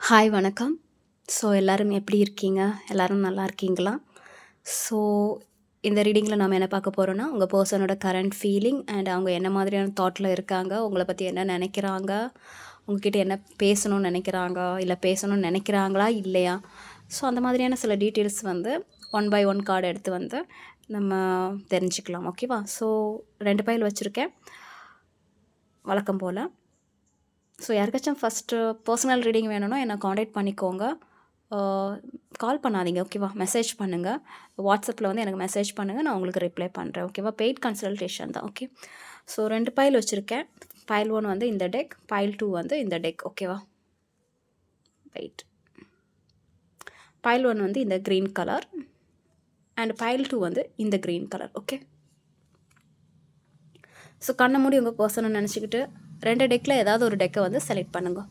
Hi வணக்கம். So எல்லோரும் எப்படி இருக்கீங்க? எல்லோரும் நல்லா இருக்கீங்களா? ஸோ இந்த ரீடிங்கில் நம்ம என்ன பார்க்க போகிறோன்னா, உங்கள் பர்சனோட கரண்ட் ஃபீலிங் அண்ட் அவங்க என்ன மாதிரியான தாட்டில் இருக்காங்க, உங்களை பற்றி என்ன நினைக்கிறாங்க, உங்ககிட்ட என்ன பேசணும்னு நினைக்கிறாங்க, இல்லை பேசணும்னு நினைக்கிறாங்களா இல்லையா? ஸோ அந்த மாதிரியான சில டீட்டெயில்ஸ் வந்து ஒன் பை ஒன் கார்டு எடுத்து வந்து நம்ம தெரிஞ்சுக்கலாம். ஓகேவா? ஸோ 2 பைல் வச்சுருக்கேன் வழக்கம் போல். ஸோ யாருக்காச்சும் ஃபஸ்ட்டு பர்சனல் ரீடிங் வேணும்னா என்னை காண்டாக்ட் பண்ணிக்கோங்க. கால் பண்ணாதீங்க. ஓகேவா? மெசேஜ் பண்ணுங்கள். வாட்ஸ்அப்பில் வந்து எனக்கு மெசேஜ் பண்ணுங்கள். நான் உங்களுக்கு ரிப்ளை பண்ணுறேன். ஓகேவா? பெய்ட் கன்சல்டேஷன் தான். ஓகே. ஸோ 2 பைல் வச்சுருக்கேன். பைல் 1 வந்து இந்த டெக், பைல் 2 வந்து இந்த டெக். ஓகேவா? வெயிட். பைல் 1 வந்து இந்த க்ரீன் கலர் அண்ட் பைல் 2 வந்து இந்த க்ரீன் கலர். ஓகே. ஸோ கண்ணை மூடி உங்கள் பர்சனை நினச்சிக்கிட்டு 2 டெக்கில் ஏதாவது ஒரு டெக்கை வந்து செலக்ட் பண்ணுங்க.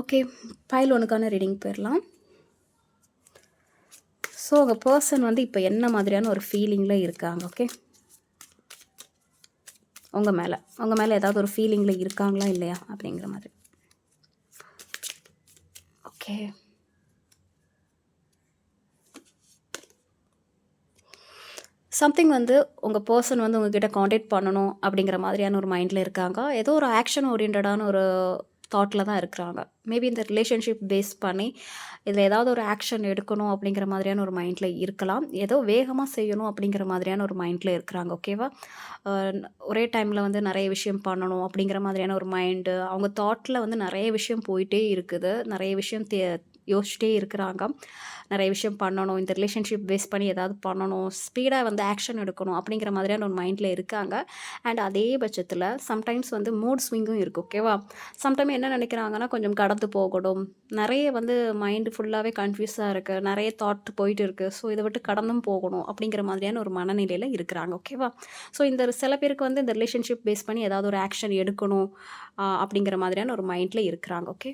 ஓகே. பைல் 1க்கான ரீடிங் போயிடலாம். ஸோ உங்கள் பர்சன் வந்து இப்போ என்ன மாதிரியான ஒரு ஃபீலிங்கில் இருக்காங்க? ஓகே. உங்கள் மேலே ஏதாவது ஒரு ஃபீலிங்கில் இருக்காங்களா இல்லையா அப்படிங்கிற மாதிரி. ஓகே. சம்திங் வந்து உங்கள் பர்சன் வந்து உங்ககிட்ட காண்டாக்ட் பண்ணணும் அப்படிங்கிற மாதிரியான ஒரு மைண்டில் இருக்காங்க. ஏதோ ஒரு ஆக்ஷன் ஓரியன்டான ஒரு தாட்டில் தான் இருக்கிறாங்க. மேபி இந்த ரிலேஷன்ஷிப் பேஸ் பண்ணி இதில் ஏதாவது ஒரு ஆக்ஷன் எடுக்கணும் அப்படிங்கிற மாதிரியான ஒரு மைண்டில் இருக்கலாம். ஏதோ வேகமாக செய்யணும் அப்படிங்கிற மாதிரியான ஒரு மைண்டில் இருக்கிறாங்க. ஓகேவா? ஒரே டைமில் வந்து நிறைய விஷயம் பண்ணணும் அப்படிங்கிற மாதிரியான ஒரு மைண்டு, அவங்க தாட்டில் வந்து நிறைய விஷயம் போயிட்டே இருக்குது. நிறைய விஷயம் யோசிச்சிட்டே இருக்கிறாங்க. நிறைய விஷயம் பண்ணணும், இந்த ரிலேஷன்ஷிப் பேஸ் பண்ணி ஏதாவது பண்ணணும், ஸ்பீடாக வந்து ஆக்ஷன் எடுக்கணும் அப்படிங்கிற மாதிரியான ஒரு மைண்டில் இருக்காங்க. அண்ட் அதே பட்சத்தில் சம்டைம்ஸ் வந்து மூட் ஸ்விங்கும் இருக்குது. ஓகேவா? சம்டைம் என்ன நினைக்கிறாங்கன்னா, கொஞ்சம் கடந்து போகணும், நிறைய வந்து மைண்டு ஃபுல்லாகவே கன்ஃபியூஸாக இருக்குது, நிறைய தாட் போயிட்டு இருக்குது, ஸோ இதை விட்டு கடந்தும் போகணும் அப்படிங்கிற மாதிரியான ஒரு மனநிலையில் இருக்கிறாங்க. ஓகேவா? ஸோ இந்த சில பேருக்கு வந்து இந்த ரிலேஷன்ஷிப் பேஸ் பண்ணி ஏதாவது ஒரு ஆக்ஷன் எடுக்கணும் அப்படிங்கிற மாதிரியான ஒரு மைண்டில் இருக்கிறாங்க. ஓகே.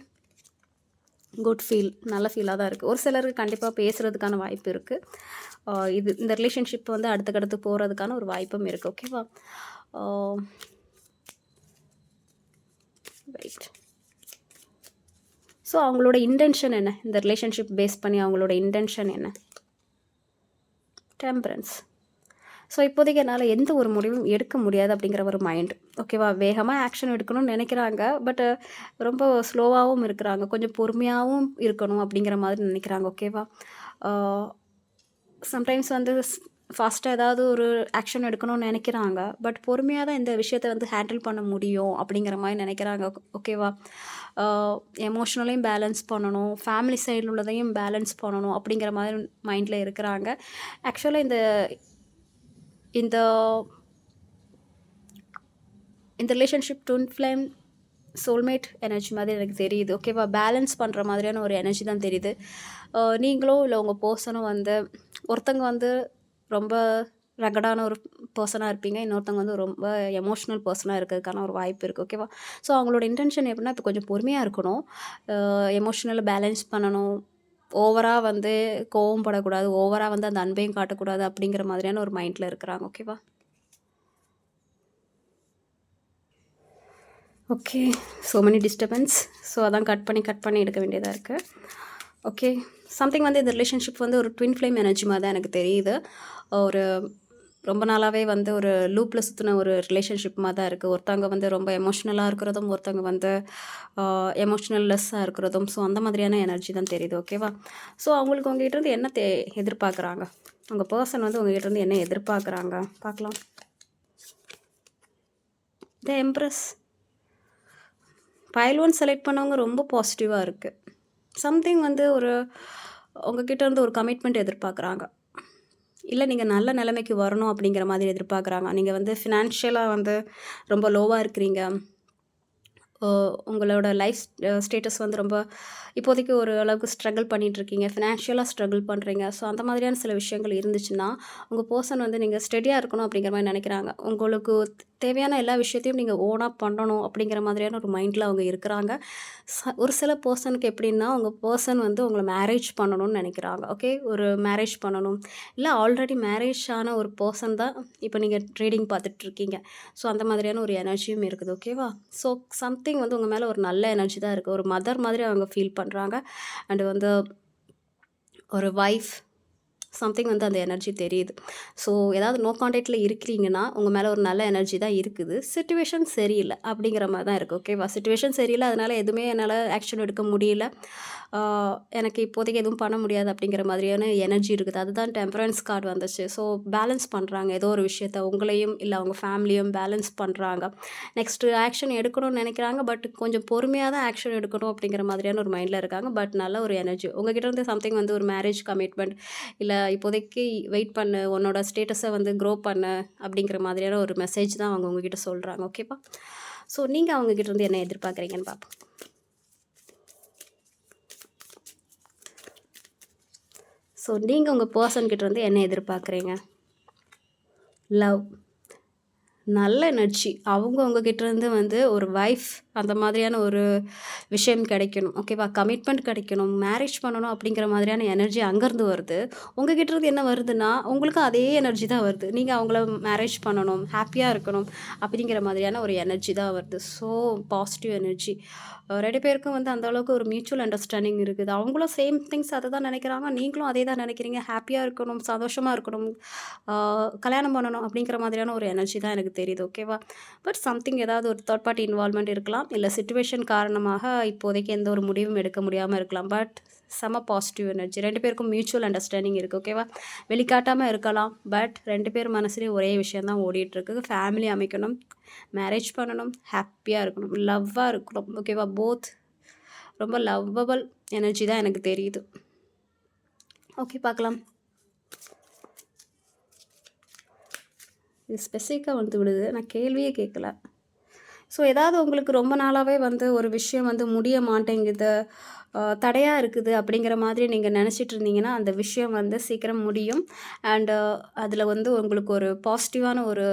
குட் ஃபீல், நல்ல ஃபீலாக தான் இருக்குது. ஒரு சிலருக்கு கண்டிப்பாக பேசுகிறதுக்கான வாய்ப்பு இருக்குது. இந்த ரிலேஷன்ஷிப் வந்து அடுத்தடுத்து போகிறதுக்கான ஒரு வாய்ப்பும் இருக்குது. ஓகேவா? ரைட். ஸோ அவங்களோட இன்டென்ஷன் என்ன? இந்த ரிலேஷன்ஷிப் பேஸ் பண்ணி அவங்களோட இன்டென்ஷன் என்ன? டெம்பரன்ஸ். ஸோ இப்போதைக்கு என்னால் எந்த ஒரு முடிவும் எடுக்க முடியாது அப்படிங்கிற ஒரு மைண்ட். ஓகேவா? வேகமாக ஆக்ஷன் எடுக்கணும்னு நினைக்கிறாங்க. பட்டு ரொம்ப ஸ்லோவாகவும் இருக்கிறாங்க. கொஞ்சம் பொறுமையாகவும் இருக்கணும் அப்படிங்கிற மாதிரி நினைக்கிறாங்க. ஓகேவா? சம்டைம்ஸ் வந்து ஃபாஸ்ட்டாக ஏதாவது ஒரு ஆக்ஷன் எடுக்கணும்னு நினைக்கிறாங்க. பட் பொறுமையாக தான் இந்த விஷயத்தை வந்து ஹேண்டில் பண்ண முடியும் அப்படிங்கிற மாதிரி நினைக்கிறாங்க. ஓகேவா? எமோஷ்னலையும் பேலன்ஸ் பண்ணணும், ஃபேமிலி சைடில் உள்ளதையும் பேலன்ஸ் பண்ணணும் அப்படிங்கிற மாதிரி மைண்டில் இருக்கிறாங்க. ஆக்சுவலாக இந்த relationship twin flame soulmate energy மாதிரி எனக்கு தெரியுது. ஓகேவா? பேலன்ஸ் பண்ணுற மாதிரியான ஒரு எனர்ஜி தான் தெரியுது. நீங்களும் இல்லை உங்கள் பர்சனும் வந்து ஒருத்தங்க வந்து ரொம்ப ரகடான ஒரு பர்சனாக இருப்பீங்க, இன்னொருத்தவங்க வந்து ரொம்ப எமோஷ்னல் பர்சனாக இருக்கிறதுக்கான ஒரு வாய்ப்பு இருக்குது. ஓகேவா? ஸோ அவங்களோட இன்டென்ஷன் எப்படின்னா, இப்போ கொஞ்சம் பொறுமையாக இருக்கணும், எமோஷ்னலை பேலன்ஸ் பண்ணணும், ஓவராக வந்து கோவம் படக்கூடாது, ஓவராக வந்து அந்த அன்பையும் காட்டக்கூடாது அப்படிங்கிற மாதிரியான ஒரு மைண்டில் இருக்கிறாங்க. ஓகேவா? Okay. So many disturbance. So அதான் கட் பண்ணி எடுக்க வேண்டியதாக இருக்குது. ஓகே. சம்திங் வந்து இந்த ரிலேஷன்ஷிப் வந்து ஒரு ட்வின் ஃப்ளேம் எனர்ஜி மாதிரி தான் எனக்கு தெரியுது. ஒரு ரொம்ப நாளாகவே வந்து ஒரு லூப்பில் சுற்றின ஒரு ரிலேஷன்ஷிப் மாதிரி தான் இருக்குது. ஒருத்தவங்க வந்து ரொம்ப எமோஷ்னலாக இருக்கிறதும், ஒருத்தவங்க வந்து எமோஷ்னல் லெஸ்ஸாக இருக்கிறதும், ஸோ அந்த மாதிரியான எனர்ஜி தான் தெரியுது. ஓகேவா? ஸோ அவங்களுக்கு உங்ககிட்டருந்து என்ன எதிர்பார்க்குறாங்க? உங்கள் பர்சன் வந்து உங்ககிட்டருந்து என்ன எதிர்பார்க்குறாங்க பார்க்கலாம். த எம்ப்ரஸ். பைல் 1 செலக்ட் பண்ணவங்க ரொம்ப பாசிட்டிவாக இருக்குது. சம்திங் வந்து உங்ககிட்ட இருந்து ஒரு கமிட்மெண்ட் எதிர்பார்க்குறாங்க. இல்லை நீங்கள் நல்ல நிலைமைக்கு வரணும் அப்படிங்கிற மாதிரி எதிர்பார்க்குறாங்க. நீங்கள் வந்து ஃபினான்ஷியலாக வந்து ரொம்ப லோவாக இருக்கிறீங்க. உங்களோட லைஃப் ஸ்டேட்டஸ் வந்து ரொம்ப இப்போதைக்கு ஒரு அளவுக்கு ஸ்ட்ரகிள் பண்ணிகிட்ருக்கீங்க, ஃபினான்ஷியலாக ஸ்ட்ரகிள் பண்ணுறீங்க. ஸோ அந்த மாதிரியான சில விஷயங்கள் இருந்துச்சுன்னா, உங்கள் பர்சன் வந்து நீங்கள் ஸ்டெடியாக இருக்கணும் அப்படிங்கிற மாதிரி நினைக்கிறாங்க. உங்களுக்கு தேவையான எல்லா விஷயத்தையும் நீங்கள் ஓனாக பண்ணணும் அப்படிங்கிற மாதிரியான ஒரு மைண்டில் அவங்க இருக்கிறாங்க. ஒரு சில பர்சனுக்கு எப்படின்னா, உங்க பர்சன் வந்து உங்கள மேரேஜ் பண்ணணும்னு நினைக்கிறாங்க. ஓகே. ஒரு மேரேஜ் பண்ணணும். இல்ல ஆல்ரெடி மேரேஜ் ஆன ஒரு பர்சன் தான் இப்போ நீங்கள் ட்ரேடிங் பார்த்துட்ருக்கீங்க. ஸோ அந்த மாதிரியான ஒரு எனர்ஜியும் இருக்குது. ஓகேவா? ஸோ சம்திங் வந்து உங்கள் மேலே ஒரு நல்ல எனர்ஜி தான் இருக்குது. ஒரு மதர் மாதிரி அவங்க ஃபீல் பண்ணுறாங்க. அண்டு வந்து ஒரு வைஃப் சம்திங் வந்து அந்த எனர்ஜி தெரியுது. ஸோ ஏதாவது நோ கான்டாக்ட்ல இருக்கிறீங்கன்னா, உங்க மேல ஒரு நல்ல எனர்ஜி தான் இருக்குது. சிச்சுவேஷன் சரியில்ல அப்படிங்கிற மாரி தான் இருக்கு. ஓகேவா? சிச்சுவேஷன் சரியில்ல. அதனால எதுவுமே என்னால ஆக்ஷன் எடுக்க முடியல. ஆ எனக்கு இப்போதைக்கு எதுவும் பண்ண முடியாது அப்படிங்கிற மாதிரியான எனர்ஜி இருக்குது. அதுதான் டெம்பரன்ஸ் கார்டு வந்துச்சு. ஸோ பேலன்ஸ் பண்றாங்க. ஏதோ ஒரு விஷயத்த உங்களையும், இல்ல அவங்க ஃபேமிலியும் பேலன்ஸ் பண்றாங்க. நெக்ஸ்ட்டு ஆக்ஷன் எடுக்கணும்னு நெனைக்கிறாங்க. பட் கொஞ்சம் பொறுமையா தான் ஆக்ஷன் எடுக்கணும் அப்படிங்கிற மாதிரியான ஒரு மைண்ட்ல இருக்காங்க. பட் நல்ல ஒரு எனர்ஜி. உங்ககிட்ட இருந்து சம்திங் வந்து ஒரு மேரேஜ் கமிட்மெண்ட் இல்ல இப்போதைக்கு வெயிட் பண்ணு, உன்னோட ஸ்டேட்டஸை வந்து க்ரோ பண்ணு அப்படிங்கிற மாதிரியான ஒரு மெசேஜ் தான் அவங்க உங்ககிட்ட சொல்கிறாங்க. ஓகேப்பா? ஸோ நீங்கள் அவங்ககிட்ட இருந்து என்ன எதிர்பார்க்குறீங்கன்னு பார்ப்போம். ஸோ நீங்கள் உங்கள் பர்சன்கிட்ட இருந்து என்ன எதிர்பார்க்குறீங்க? லவ், நல்ல எனர்ஜி. அவங்க உங்ககிட்டேருந்து வந்து ஒரு வைஃப் அந்த மாதிரியான ஒரு விஷயம் கிடைக்கணும். ஓகேவா? கமிட்மெண்ட் கிடைக்கணும். மேரேஜ் பண்ணணும் அப்படிங்கிற மாதிரியான எனர்ஜி அங்கேருந்து வருது. உங்ககிட்டேருந்து என்ன வருதுன்னா, உங்களுக்கும் அதே எனர்ஜி தான் வருது. நீங்கள் அவங்கள மேரேஜ் பண்ணணும், ஹாப்பியாக இருக்கணும் அப்படிங்கிற மாதிரியான ஒரு எனர்ஜி தான் வருது. So positive energy. 2 பேருக்கும் வந்து அந்த அளவுக்கு ஒரு மியூச்சுவல் அண்டர்ஸ்டாண்டிங் இருக்குது. அவங்களும் சேம் திங்ஸ் அத தான் நினைக்கிறாங்க. நீங்களும் அதே தான் நினைக்கிறீங்க. ஹாப்பியா இருக்கணும், சந்தோஷமா இருக்கணும், ஆ கல்யாணம் பண்ணணும் அப்படிங்கிற மாதிரியான ஒரு எனர்ஜி தான் எனக்கு தெரியுது. ஓகேவா? பட் சம்திங் ஏதாவது ஒரு தேர்ட் பார்ட்டி இன்வால்வ்மெண்ட் இருக்கலாம். இல்ல சிச்சுவேஷன் காரணமாக இப்போதைக்கு எந்த ஒரு முடிவும் எடுக்க முடியாம இருக்கலாம். பட் செம பாசிட்டிவ் எனர்ஜி. 2 பேருக்கும் மியூச்சுவல் அண்டர்ஸ்டாண்டிங் இருக்கு. ஓகேவா? வெளிக்காட்டாம இருக்கலாம். பட் 2 பேர் மனசுலயும் ஒரே விஷயம் தான் ஓடிட்டுருக்கு. ஃபேமிலி அமைக்கணும், மேரேஜ் பண்ணணும், ஹாப்பியா இருக்கணும், லவ்வா இருக்கணும். ஓகேவா? போத் ரொம்ப லவ்வபிள் எனர்ஜி தான் எனக்கு தெரியுது. ஓகே, பார்க்கலாம். இது ஸ்பெசிஃபிக்காக வந்து விடுது. நான் கேள்வியே கேட்கல. ஸோ ஏதாவது உங்களுக்கு ரொம்ப நாளாகவே வந்து ஒரு விஷயம் வந்து முடிய மாட்டேங்குது, தடையாக இருக்குது அப்படிங்கிற மாதிரி நீங்கள் நினச்சிட்டு இருந்தீங்கன்னா, அந்த விஷயம் வந்து சீக்கிரம் முடியும். அண்டு அதில் வந்து உங்களுக்கு ஒரு பாசிட்டிவான ஒரு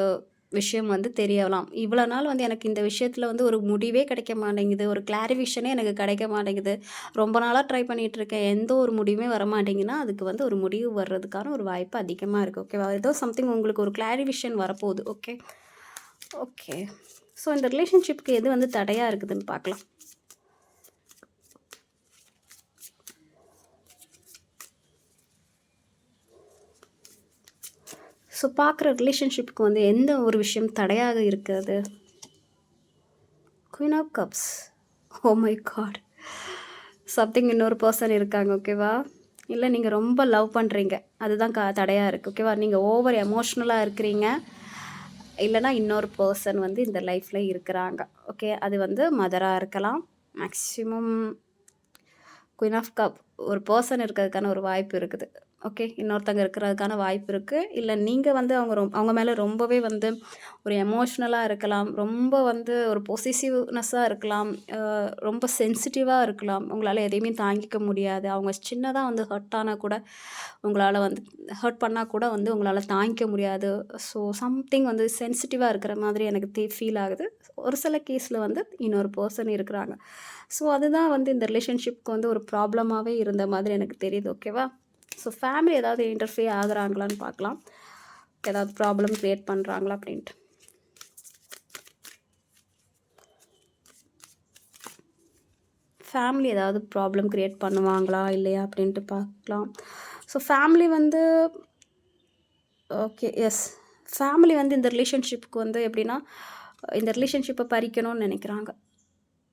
விஷயம் வந்து தெரியலாம். இவ்வளோ நாள் வந்து எனக்கு இந்த விஷயத்தில் வந்து ஒரு முடிவே கிடைக்க மாட்டேங்குது, ஒரு கிளாரிஃபிகேஷனே எனக்கு கிடைக்க மாட்டேங்குது, ரொம்ப நாளாக ட்ரை பண்ணிகிட்ருக்கேன், எந்த ஒரு முடிவுமே வர மாட்டேங்குதுன்னா, அதுக்கு வந்து ஒரு முடிவு வர்றதுக்கான ஒரு வாய்ப்பு அதிகமாக இருக்குது. ஓகேவா? ஏதோ சம்திங் உங்களுக்கு ஒரு கிளாரிஃபிகேஷன் வரப்போகுது. ஓகே. ஓகே. ஸோ இந்த ரிலேஷன்ஷிப்க்கு எது வந்து தடையாக இருக்குதுன்னு பார்க்கலாம். ஸோ பார்க்குற ரிலேஷன்ஷிப்புக்கு வந்து எந்த ஒரு விஷயம் தடையாக இருக்கிறது? Queen of cups. Oh my god! Something இன்னொரு பர்சன் இருக்காங்க. ஓகேவா? இல்லை நீங்கள் ரொம்ப லவ் பண்ணுறீங்க, அதுதான் தடையாக இருக்குது. ஓகேவா? நீங்கள் ஓவர் எமோஷ்னலாக இருக்கிறீங்க, இல்லைனா இன்னொரு பர்சன் வந்து இந்த லைஃப்பில் இருக்கிறாங்க. ஓகே, அது வந்து மதராக இருக்கலாம். மேக்ஸிமம் குயின் ஆஃப் கப் ஒரு பர்சன் இருக்கிறதுக்கான ஒரு வாய்ப்பு இருக்குது. ஓகே, இன்னொருத்தங்க இருக்கிறதுக்கான வாய்ப்பு இருக்குது. இல்லை நீங்கள் வந்து அவங்க மேலே ரொம்பவே வந்து ஒரு எமோஷ்னலாக இருக்கலாம், ரொம்ப வந்து ஒரு பொசசிவ்னஸ்ஸாக இருக்கலாம், ரொம்ப சென்சிட்டிவாக இருக்கலாம். உங்களால் எதையுமே தாங்கிக்க முடியாது. அவங்க சின்னதாக வந்து ஹர்ட் ஆனால் கூட உங்களால் வந்து ஹர்ட் பண்ணால் கூட வந்து உங்களால் தாங்கிக்க முடியாது. ஸோ சம்திங் வந்து சென்சிட்டிவாக இருக்கிற மாதிரி எனக்கு ஃபீல் ஆகுது. ஒரு சில கேஸில் வந்து இன்னொரு பர்சன் இருக்கிறாங்க. ஸோ அதுதான் வந்து இந்த ரிலேஷன்ஷிப்க்கு வந்து ஒரு ப்ராப்ளமாகவே இருந்த மாதிரி எனக்கு தெரியுது. ஓகேவா? ஸோ ஃபேமிலி ஏதாவது இன்டர்ஃபியர் ஆகுறாங்களான்னு பார்க்கலாம். ஏதாவது ப்ராப்ளம் க்ரியேட் பண்ணுறாங்களா அப்படின்ட்டு. ஃபேமிலி ஏதாவது ப்ராப்ளம் க்ரியேட் பண்ணுவாங்களா இல்லையா அப்படின்ட்டு பார்க்கலாம். ஸோ ஃபேமிலி வந்து ஓகே, எஸ். ஃபேமிலி வந்து இந்த ரிலேஷன்ஷிப்புக்கு வந்து எப்படின்னா, இந்த ரிலேஷன்ஷிப்பை பறிக்கணும்னு நினைக்கிறாங்க.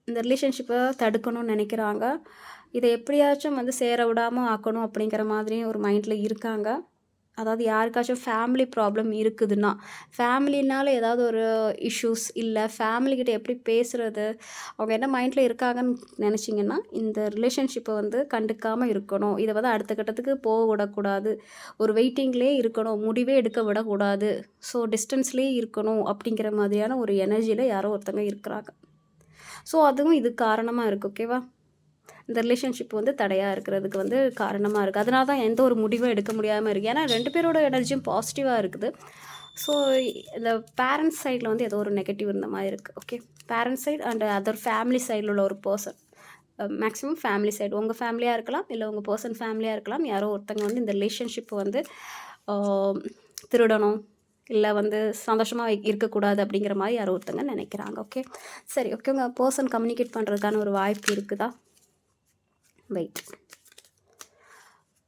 இந்த ரிலேஷன்ஷிப்பை தடுக்கணும்னு நினைக்கிறாங்க. இதை எப்படியாச்சும் வந்து சேர விடாமல் ஆக்கணும் அப்படிங்கிற மாதிரியும் ஒரு மைண்டில் இருக்காங்க. அதாவது யாருக்காச்சும் ஃபேமிலி ப்ராப்ளம் இருக்குதுன்னா, ஃபேமிலினால ஏதாவது ஒரு இஷ்யூஸ் இல்லை, ஃபேமிலிக்கிட்ட எப்படி பேசுகிறது, அவங்க என்ன மைண்டில் இருக்காங்கன்னு நினச்சிங்கன்னா, இந்த ரிலேஷன்ஷிப்பை வந்து கண்டுக்காமல் இருக்கணும், இதை வந்து அடுத்த கட்டத்துக்கு போக விடக்கூடாது, ஒரு வெயிட்டிங்லேயே இருக்கணும், முடிவே எடுக்க விடக்கூடாது, ஸோ டிஸ்டன்ஸ்லேயே இருக்கணும் அப்படிங்கிற மாதிரியான ஒரு எனர்ஜியில் யாரோ ஒருத்தங்க இருக்கிறாங்க. ஸோ அதுவும் இது காரணமாக இருக்குது. ஓகேவா? இந்த ரிலேஷன்ஷிப் வந்து தடையாக இருக்கிறதுக்கு வந்து காரணமாக இருக்குது. அதனால தான் எந்த ஒரு முடிவும் எடுக்க முடியாமல் இருக்குது. ஏன்னா 2 பேரோட எனர்ஜியும் பாசிட்டிவாக இருக்குது. ஸோ இந்த பேரண்ட்ஸ் சைடில் வந்து ஏதோ ஒரு நெகட்டிவ் இருந்த மாதிரி இருக்குது. Okay, parents side and other family சைடில் உள்ள ஒரு பர்சன், மேக்ஸிமம் ஃபேமிலி சைடு, உங்கள் ஃபேமிலியாக இருக்கலாம், இல்லை உங்கள் பர்சன் ஃபேமிலியாக இருக்கலாம். யாரோ ஒருத்தங்க வந்து இந்த ரிலேஷன்ஷிப்பை வந்து திருடணும், இல்லை வந்து சந்தோஷமாக இருக்கக்கூடாது அப்படிங்கிற மாதிரி யாரோ ஒருத்தங்க நினைக்கிறாங்க. ஓகே, சரி, ஓகே. உங்கள் பர்சன் கம்யூனிகேட் பண்ணுறதுக்கான ஒரு வாய்ப்பு இருக்குதா? வெயிட்,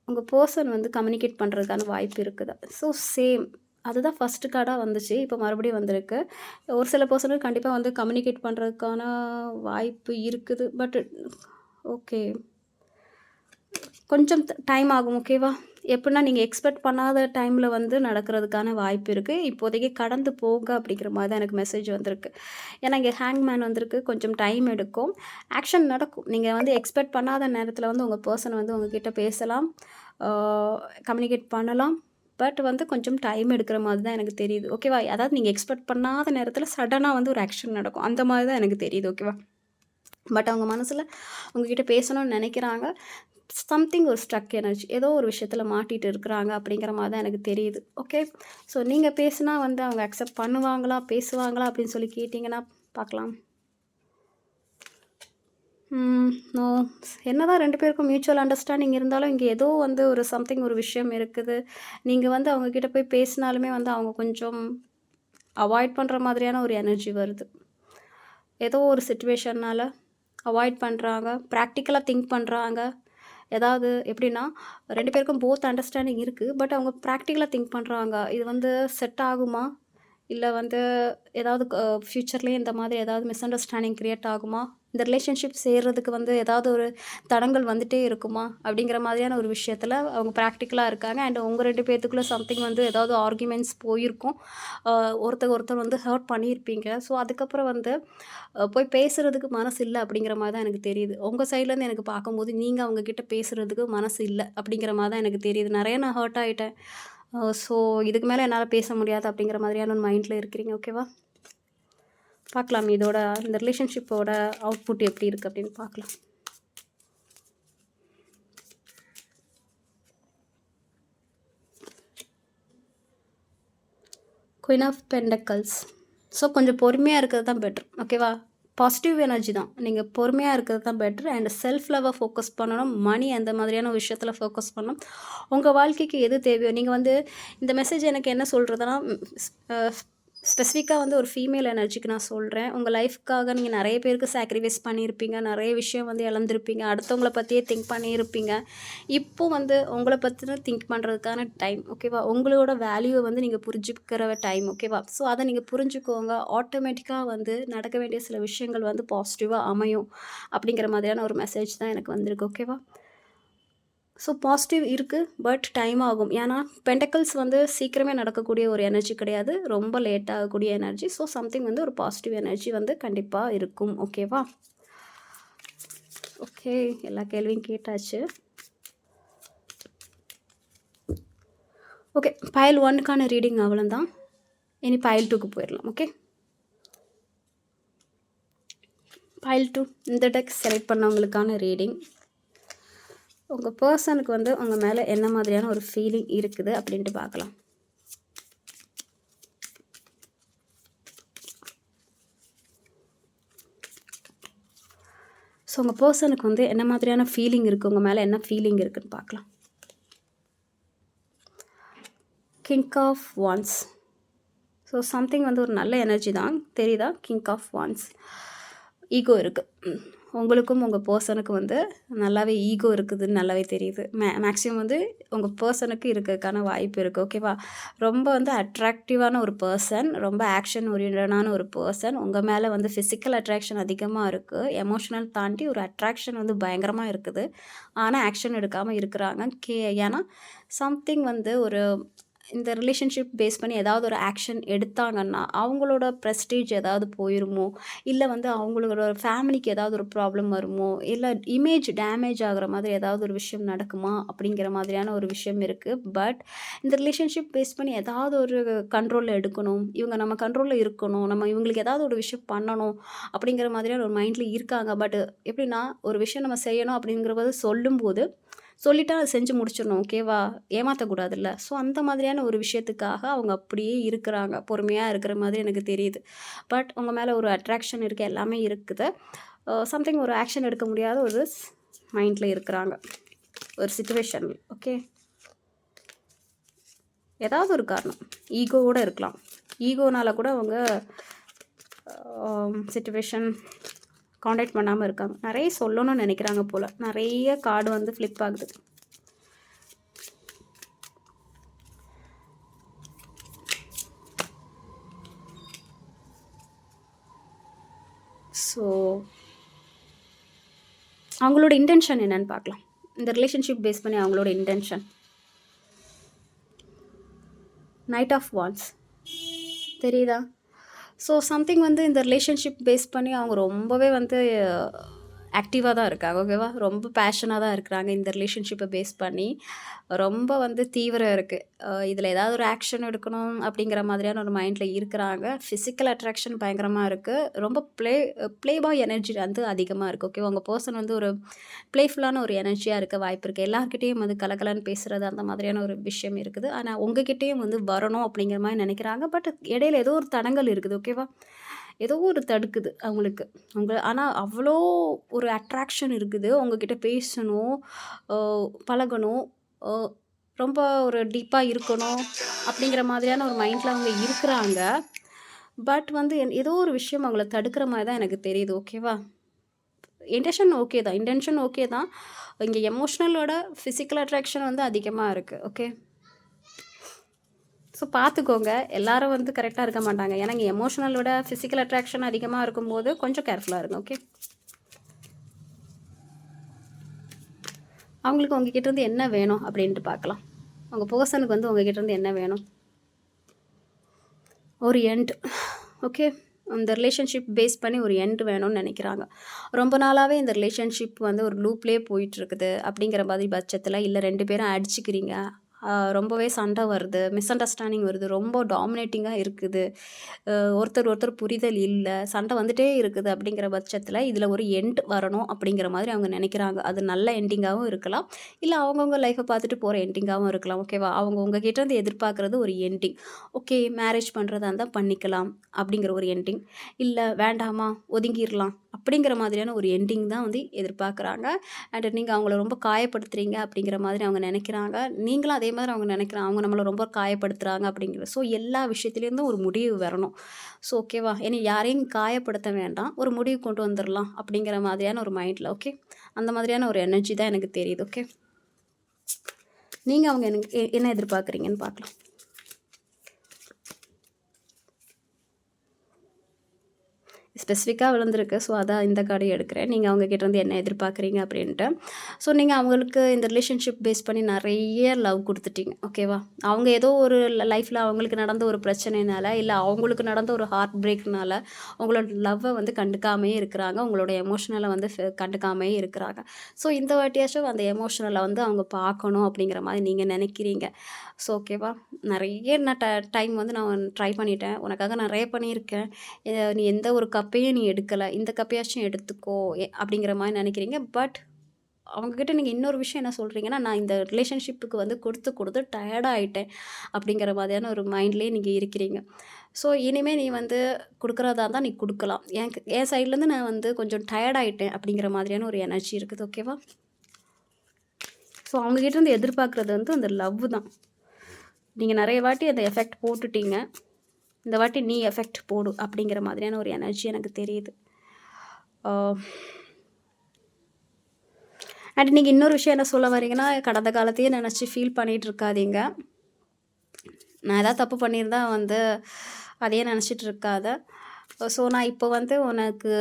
உங்கள் பர்சன் வந்து கம்யூனிகேட் பண்ணுறதுக்கான வாய்ப்பு இருக்குதா? ஸோ சேம், அதுதான் ஃபஸ்ட்டு கார்டாக வந்துச்சு, இப்போ மறுபடியும் வந்திருக்கு. ஒரு சில பர்சனுக்கு கண்டிப்பாக வந்து கம்யூனிகேட் பண்ணுறதுக்கான வாய்ப்பு இருக்குது. பட் ஓகே, கொஞ்சம் டைம் ஆகும். ஓகேவா? எப்படின்னா நீங்கள் எக்ஸ்பெக்ட் பண்ணாத டைமில் வந்து நடக்கிறதுக்கான வாய்ப்பு இருக்குது. இப்போதைக்கு கடந்து போக அப்படிங்கிற மாதிரி தான் எனக்கு மெசேஜ் வந்திருக்கு. ஏன்னா இங்கே ஹேங்மேன் வந்திருக்கு, கொஞ்சம் டைம் எடுக்கும், ஆக்ஷன் நடக்கும். நீங்கள் வந்து எக்ஸ்பெக்ட் பண்ணாத நேரத்தில் வந்து உங்கள் பர்சன் வந்து உங்ககிட்ட பேசலாம், கம்யூனிகேட் பண்ணலாம். பட் வந்து கொஞ்சம் டைம் எடுக்கிற மாதிரி தான் எனக்கு தெரியுது. ஓகேவா? அதாவது நீங்கள் எக்ஸ்பெக்ட் பண்ணாத நேரத்தில் சடனாக வந்து ஒரு ஆக்ஷன் நடக்கும், அந்த மாதிரி தான் எனக்கு தெரியுது. ஓகேவா? பட் அவங்க மனசில் உங்ககிட்ட பேசணும்னு நினைக்கிறாங்க. சம்திங் ஒரு ஸ்ட்ரக் எனர்ஜி, ஏதோ ஒரு விஷயத்தில் மாட்டிகிட்டு இருக்கிறாங்க அப்படிங்கிற மாதிரி தான் எனக்கு தெரியுது. ஓகே, ஸோ நீங்கள் பேசுனா வந்து அவங்க அக்செப்ட் பண்ணுவாங்களா, பேசுவாங்களா அப்படின்னு சொல்லி கேட்டிங்கன்னா பார்க்கலாம். நோ, என்ன தான் 2 பேருக்கும் மியூச்சுவல் அண்டர்ஸ்டாண்டிங் இருந்தாலும் இங்கே ஏதோ வந்து ஒரு சம்திங் ஒரு விஷயம் இருக்குது. நீங்கள் வந்து அவங்கக்கிட்ட போய் பேசினாலுமே வந்து அவங்க கொஞ்சம் அவாய்ட் பண்ணுற மாதிரியான ஒரு எனர்ஜி வருது. ஏதோ ஒரு சிச்சுவேஷன்னால் அவாய்ட் பண்ணுறாங்க, ப்ராக்டிக்கலாக திங்க் பண்ணுறாங்க. ஏதாவது எப்படின்னா 2 பேருக்கும் போத் அண்டர்ஸ்டாண்டிங் இருக்குது. பட் அவங்க ப்ராக்டிக்கலாக திங்க் பண்ணுறாங்க, இது வந்து செட் ஆகுமா, இல்லை வந்து ஏதாவது ஃப்யூச்சர்லேயே இந்த மாதிரி ஏதாவது மிஸ் அண்டர்ஸ்டாண்டிங் க்ரியேட் ஆகுமா, இந்த ரிலேஷன்ஷிப் சேர்றதுக்கு வந்து ஏதாவது ஒரு தடங்கள் வந்துகிட்டே இருக்குமா அப்படிங்கிற மாதிரியான ஒரு விஷயத்தில் அவங்க ப்ராக்டிக்கலாக இருக்காங்க. அண்ட் உங்கள் 2 பேர்த்துக்குள்ளே சம்திங் வந்து ஏதாவது ஆர்குமெண்ட்ஸ் போயிருக்கும், ஒருத்தர் வந்து ஹர்ட் பண்ணியிருப்பீங்க. ஸோ அதுக்கப்புறம் வந்து போய் பேசுகிறதுக்கு மனசு இல்லை அப்படிங்கிற மாதிரி தான் எனக்கு தெரியுது. உங்கள் சைட்லேருந்து எனக்கு பார்க்கும்போது நீங்கள் அவங்கக்கிட்ட பேசுகிறதுக்கு மனசு இல்லை அப்படிங்கிற மாதிரி தான் எனக்கு தெரியுது. நிறைய நான் ஹர்ட் ஆகிட்டேன், ஸோ இதுக்கு மேலே என்னால் பேச முடியாது அப்படிங்கிற மாதிரியான ஒரு மைண்டில் இருக்கிறீங்க. ஓகேவா? பார்க்கலாம் இதோட இந்த ரிலேஷன்ஷிப்போட அவுட்புட் எப்படி இருக்குது அப்படின்னு பார்க்கலாம். Queen of பெண்டக்கல்ஸ். ஸோ கொஞ்சம் பொறுமையாக இருக்கிறது தான் பெட்ரு. ஓகேவா? பாசிட்டிவ் எனர்ஜி தான், நீங்கள் பொறுமையாக இருக்கிறது தான் பெட்ரு. அண்ட் செல்ஃப் லவ்வை ஃபோக்கஸ் பண்ணணும், மணி அந்த மாதிரியான விஷயத்தில் ஃபோக்கஸ் பண்ணணும். உங்கள் வாழ்க்கைக்கு எது தேவையோ, நீங்கள் வந்து இந்த மெசேஜ் எனக்கு என்ன சொல்கிறதுனா, ஸ்பெசிஃபிக்காக வந்து ஒரு ஃபீமேல் எனர்ஜிக்கு நான் சொல்கிறேன். உங்கள் லைஃப்க்காக நீங்கள் நிறைய பேருக்கு சாக்ரிஃபைஸ் பண்ணியிருப்பீங்க, நிறைய விஷயம் வந்து இழந்திருப்பீங்க, அடுத்தவங்கள பற்றியே திங்க் பண்ணியிருப்பீங்க. இப்போது வந்து உங்களை பற்றின திங்க் பண்ணுறதுக்கான டைம். ஓகேவா? உங்களோட வேல்யூவை வந்து நீங்கள் புரிஞ்சுக்கிற டைம். ஓகேவா? ஸோ அதை நீங்கள் புரிஞ்சுக்கோங்க. ஆட்டோமேட்டிக்காக வந்து நடக்க வேண்டிய சில விஷயங்கள் வந்து பாசிட்டிவாக அமையும் அப்படிங்கிற மாதிரியான ஒரு மெசேஜ் தான் எனக்கு வந்திருக்கு. ஓகேவா? ஸோ பாசிட்டிவ் இருக்குது, பட் டைம் ஆகும். ஏன்னா பெண்டக்கல்ஸ் வந்து சீக்கிரமே நடக்கக்கூடிய ஒரு எனர்ஜி கிடையாது, ரொம்ப லேட் ஆகக்கூடிய எனர்ஜி. ஸோ சம்திங் வந்து ஒரு பாசிட்டிவ் எனர்ஜி வந்து கண்டிப்பாக இருக்கும். ஓகேவா? ஓகே, எல்லா கேள்வியும் கேட்டாச்சு. ஓகே, பைல் 1க்கான ரீடிங் அவ்வளோதான். இனி பைல் 2க்கு போயிடலாம். ஓகே, பைல் 2 இந்த டெக் செலக்ட் பண்ணவங்களுக்கான ரீடிங். உங்கள் பர்சனுக்கு வந்து உங்கள் மேலே என்ன மாதிரியான ஒரு ஃபீலிங் இருக்குது அப்படின்ட்டு பார்க்கலாம். ஸோ உங்கள் பர்சனுக்கு வந்து என்ன மாதிரியான ஃபீலிங் இருக்குது, உங்கள் மேலே என்ன ஃபீலிங் இருக்குதுன்னு பார்க்கலாம். King of wands. So something வந்து ஒரு நல்ல எனர்ஜி தான், தெரியுதா? King of வான்ஸ். ஈகோ இருக்குது உங்களுக்கும் உங்கள் பர்சனுக்கு வந்து நல்லாவே ஈகோ இருக்குதுன்னு நல்லாவே தெரியுது. மேக்ஸிமம் வந்து உங்கள் பர்சனுக்கு இருக்கிறதுக்கான வாய்ப்பு இருக்குது. ஓகேவா? ரொம்ப வந்து அட்ராக்டிவான ஒரு பர்சன், ரொம்ப ஆக்ஷன் ஓரியன்டான ஒரு பர்சன். உங்கள் மேலே வந்து ஃபிசிக்கல் அட்ராக்ஷன் அதிகமாக இருக்குது, எமோஷனல் தாண்டி ஒரு அட்ராக்ஷன் வந்து பயங்கரமாக இருக்குது. ஆனால் ஆக்ஷன் எடுக்காமல் இருக்கிறாங்க. ஏன்னா சம்திங் வந்து ஒரு இந்த ரிலேஷன்ஷிப் பேஸ் பண்ணி ஏதாவது ஒரு ஆக்ஷன் எடுத்தாங்கன்னா அவங்களோட ப்ரெஸ்டீஜ் ஏதாவது போயிருமோ, இல்லை வந்து அவங்களோட ஃபேமிலிக்கு ஏதாவது ஒரு ப்ராப்ளம் வருமோ, இல்லை இமேஜ் டேமேஜ் ஆகுற மாதிரி ஏதாவது ஒரு விஷயம் நடக்குமா அப்படிங்கிற மாதிரியான ஒரு விஷயம் இருக்குது. பட் இந்த ரிலேஷன்ஷிப் பேஸ் பண்ணி ஏதாவது ஒரு கண்ட்ரோலில் எடுக்கணும், இவங்க நம்ம கண்ட்ரோலில் இருக்கணும், நம்ம இவங்களுக்கு ஏதாவது ஒரு விஷயம் பண்ணணும் அப்படிங்கிற மாதிரியான ஒரு மைண்டில் இருக்காங்க. பட் எப்படின்னா ஒரு விஷயம் நம்ம செய்யணும் அப்படிங்கிறத சொல்லும்போது சொல்லிட்டா அதை செஞ்சு முடிச்சிடணும், ஓகேவா? ஏமாற்றக்கூடாதுல்ல. ஸோ அந்த மாதிரியான ஒரு விஷயத்துக்காக அவங்க அப்படியே இருக்கிறாங்க, பொறுமையாக இருக்கிற மாதிரி எனக்கு தெரியுது. பட் உங்கள் மேலே ஒரு அட்ராக்ஷன் இருக்குது, எல்லாமே இருக்குது. சம்திங் ஒரு ஆக்ஷன் எடுக்க முடியாத ஒரு மைண்டில் இருக்கிறாங்க, ஒரு சிச்சுவேஷனில். ஓகே, ஏதாவது ஒரு காரணம் ஈகோவோடு இருக்கலாம். ஈகோனால் கூட அவங்க சிச்சுவேஷன் காண்டாக்ட் பண்ணாமல் இருக்காங்க. நிறைய சொல்லணும்னு நினைக்கிறாங்க போல். நிறைய கார்டு வந்து ஃப்ளிப் ஆகுது. ஸோ அவங்களோட இன்டென்ஷன் என்னன்னு பார்க்கலாம். இந்த ரிலேஷன்ஷிப் பேஸ் பண்ணி அவங்களோட இன்டென்ஷன். நைட் ஆஃப் வான்ஸ் தெரியுதா? ஸோ சம்திங் வந்து இந்த ரிலேஷன்ஷிப் பேஸ் பண்ணி அவங்க ரொம்பவே வந்து ஆக்டிவாக தான் இருக்காங்க, ஓகேவா? ரொம்ப பேஷனாக தான் இருக்கிறாங்க. இந்த ரிலேஷன்ஷிப்பை பேஸ் பண்ணி ரொம்ப வந்து தீவிரம் இருக்குது. இதில் ஏதாவது ஒரு ஆக்ஷன் எடுக்கணும் அப்படிங்கிற மாதிரியான ஒரு மைண்டில் இருக்கிறாங்க. ஃபிசிக்கல் அட்ராக்ஷன் பயங்கரமாக இருக்குது. ரொம்ப ப்ளே பாய் எனர்ஜி வந்து அதிகமாக இருக்குது, ஓகே? உங்கள் பர்சன் வந்து ஒரு ப்ளேஃபுல்லான ஒரு எனர்ஜியாக இருக்க வாய்ப்பு இருக்குது. எல்லாருக்கிட்டேயும் வந்து கலகலன்னு பேசுகிறது அந்த மாதிரியான ஒரு விஷயம் இருக்குது. ஆனால் உங்ககிட்டேயும் வந்து வரணும் அப்படிங்கிற மாதிரி நினைக்கிறாங்க. பட் இடையில ஏதோ ஒரு தடங்கல் இருக்குது, ஓகேவா? ஏதோ ஒரு தடுக்குது அவங்களுக்கு. ஆனால் அவ்வளோ ஒரு அட்ராக்ஷன் இருக்குது. உங்ககிட்ட பேசணும், பழகணும், ரொம்ப ஒரு டீப்பாக இருக்கணும் அப்படிங்கிற மாதிரியான ஒரு மைண்டில் அவங்க இருக்கிறாங்க. பட் வந்து ஏதோ ஒரு விஷயம் அவங்கள தடுக்கிற மாதிரி தான் எனக்கு தெரியுது, ஓகேவா? இன்டென்ஷன் ஓகே தான். இங்கே எமோஷ்னலோட ஃபிசிக்கல் அட்ராக்ஷன் வந்து அதிகமாக இருக்குது, ஓகே? ஸோ பார்த்துக்கோங்க, எல்லாரும் வந்து கரெக்டாக இருக்க மாட்டாங்க. ஏன்னா இங்கே எமோஷனலோட ஃபிசிக்கல் அட்ராக்ஷன் அதிகமாக இருக்கும்போது கொஞ்சம் கேர்ஃபுல்லாக இருங்க, ஓகே? அவங்களுக்கு உங்ககிட்டேருந்து என்ன வேணும் அப்படின்ட்டு பார்க்கலாம். உங்கள் பர்சனுக்கு வந்து உங்ககிட்டேருந்து என்ன வேணும்? ஒரு எண்ட், ஓகே? இந்த ரிலேஷன்ஷிப் பேஸ் பண்ணி ஒரு எண்ட் வேணும்னு நினைக்கிறாங்க. ரொம்ப நாளாகவே இந்த ரிலேஷன்ஷிப் வந்து ஒரு லூப்லேயே போயிட்டுருக்குது அப்படிங்கிற மாதிரி பட்சத்தில், இல்லை 2 பேரும் அடிச்சுக்கிறீங்க, ரொம்பவே சண்டை வருது, மிஸ் அண்டர்ஸ்டாண்டிங் வருது, ரொம்ப டாமினேட்டிங்காக இருக்குது, ஒருத்தர் புரிதல் இல்லை, சண்டை வந்துகிட்டே இருக்குது அப்படிங்கிற பட்சத்தில் இதில் ஒரு எண்ட் வரணும் அப்படிங்கிற மாதிரி அவங்க நினைக்கிறாங்க. அது நல்ல எண்டிங்காகவும் இருக்கலாம், இல்லை அவங்கவுங்க லைஃப்பை பார்த்துட்டு போகிற எண்டிங்காகவும் இருக்கலாம், ஓகேவா? அவங்க உங்ககிட்டேருந்து எதிர்பார்க்குறது ஒரு எண்டிங். ஓகே, மேரேஜ் பண்ணுறதா இருந்தால் பண்ணிக்கலாம் அப்படிங்கிற ஒரு எண்டிங், இல்லை வேண்டாமா ஒதுங்கிடலாம் அப்படிங்கிற மாதிரியான ஒரு எண்டிங் தான் வந்து எதிர்பார்க்குறாங்க. அண்ட் நீங்கள் அவங்கள ரொம்ப காயப்படுத்துகிறீங்க அப்படிங்கிற மாதிரி அவங்க நினைக்கிறாங்க. நீங்களும் அதே மாதிரி அவங்க நினைக்கிறாங்க, அவங்க நம்மளை ரொம்ப காயப்படுத்துகிறாங்க அப்படிங்கிற. ஸோ எல்லா விஷயத்துலேருந்தும் ஒரு முடிவு வரணும். ஸோ ஓகேவா? ஏன்னா யாரையும் காயப்படுத்த வேண்டாம், ஒரு முடிவு கொண்டு வந்துடலாம் அப்படிங்கிற மாதிரியான ஒரு மைண்டில், ஓகே? அந்த மாதிரியான ஒரு எனர்ஜி தான் எனக்கு தெரியுது, ஓகே? நீங்கள் அவங்க எனக்கு என்ன எதிர்பார்க்குறீங்கன்னு பார்க்கலாம். ஸ்பெசிஃபிக்காக விழுந்திருக்கு. ஸோ அதான் இந்த கார்டை எடுக்கிறேன். நீங்கள் அவங்ககிட்டேருந்து என்ன எதிர்பார்க்குறீங்க அப்படின்ட்டு. ஸோ நீங்கள் அவங்களுக்கு இந்த ரிலேஷன்ஷிப் பேஸ் பண்ணி நிறைய லவ் கொடுத்துட்டீங்க, ஓகேவா? அவங்க ஏதோ ஒரு லைஃப்பில் அவங்களுக்கு நடந்த ஒரு பிரச்சனைனால, இல்லை அவங்களுக்கு நடந்த ஒரு ஹார்ட் பிரேக்னால உங்களோட லவ்வை வந்து கண்டுக்காமையே இருக்கிறாங்க, உங்களோட எமோஷனலை வந்து கண்டுக்காமையே இருக்கிறாங்க. ஸோ இந்த வாட்டியாச்சும் அந்த எமோஷனலை வந்து அவங்க பார்க்கணும் அப்படிங்கிற மாதிரி நீங்கள் நினைக்கிறீங்க. ஸோ ஓகேவா? நிறைய நான் டைம் வந்து நான் ட்ரை பண்ணிட்டேன், உனக்காக நிறைய பண்ணியிருக்கேன், நீ எந்த ஒரு கப்பையும் நீ எடுக்கலை, இந்த கப்பையாச்சும் எடுத்துக்கோ அப்படிங்கிற மாதிரி நினைக்கிறீங்க. பட் அவங்கக்கிட்ட நீங்கள் இன்னொரு விஷயம் என்ன சொல்கிறீங்கன்னா, நான் இந்த ரிலேஷன்ஷிப்புக்கு வந்து கொடுத்து டயர்டாக ஆகிட்டேன் அப்படிங்கிற மாதிரியான ஒரு மைண்ட்லேயே நீங்கள் இருக்கிறீங்க. ஸோ இனிமேல் நீ வந்து கொடுக்குறதா இருந்தால் நீ கொடுக்கலாம், என் சைட்லேருந்து நான் வந்து கொஞ்சம் டயர்டாகிட்டேன் அப்படிங்கிற மாதிரியான ஒரு எனர்ஜி இருக்குது, ஓகேவா? ஸோ அவங்கக்கிட்டேருந்து எதிர்பார்க்குறது வந்து அந்த லவ் தான். நீங்கள் நிறைய வாட்டி அந்த எஃபெக்ட் போட்டுட்டீங்க, இந்த வாட்டி நீ எஃபெக்ட் போடு அப்படிங்கிற மாதிரியான ஒரு எனர்ஜி எனக்கு தெரியுது. அண்ட் நீங்கள் இன்னொரு விஷயம் என்ன சொல்ல வரீங்கன்னா, கடந்த காலத்தையே நினச்சி ஃபீல் பண்ணிகிட்டு இருக்காதீங்க. நான் எதாவது தப்பு பண்ணியிருந்தா வந்து அதையே நினச்சிட்டு இருக்காத. ஸோ நான் இப்போ வந்து உனக்கு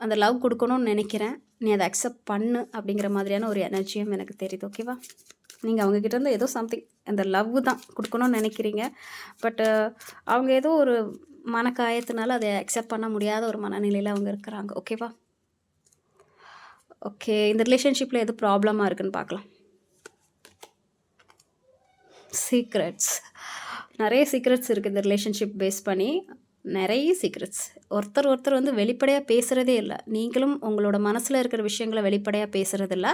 அந்த லவ் கொடுக்கணும்னு நினைக்கிறேன், நீ அதை அக்செப்ட் பண்ணு அப்படிங்கிற மாதிரியான ஒரு எனர்ஜியும் எனக்கு தெரியுது, ஓகேவா? நீங்கள் அவங்கக்கிட்டேருந்து ஏதோ சம்திங் அந்த லவ் தான் கொடுக்கணும்னு நினைக்கிறீங்க. பட்டு அவங்க ஏதோ ஒரு மனக்காயத்தினால அதை அக்செப்ட் பண்ண முடியாத ஒரு மனநிலையில் அவங்க இருக்கிறாங்க. ஓகேவா? ஓகே, இந்த ரிலேஷன்ஷிப்பில் எது ப்ராப்ளமாக இருக்குன்னு பார்க்கலாம். சீக்ரெட்ஸ், நிறைய சீக்ரெட்ஸ் இருக்குது இந்த ரிலேஷன்ஷிப் பேஸ் பண்ணி. நிறைய சீக்ரெட்ஸ். ஒருத்தர் வந்து வெளிப்படையாக பேசுகிறதே இல்லை. நீங்களும் உங்களோட மனசில் இருக்கிற விஷயங்களை வெளிப்படையாக பேசுகிறதில்ல.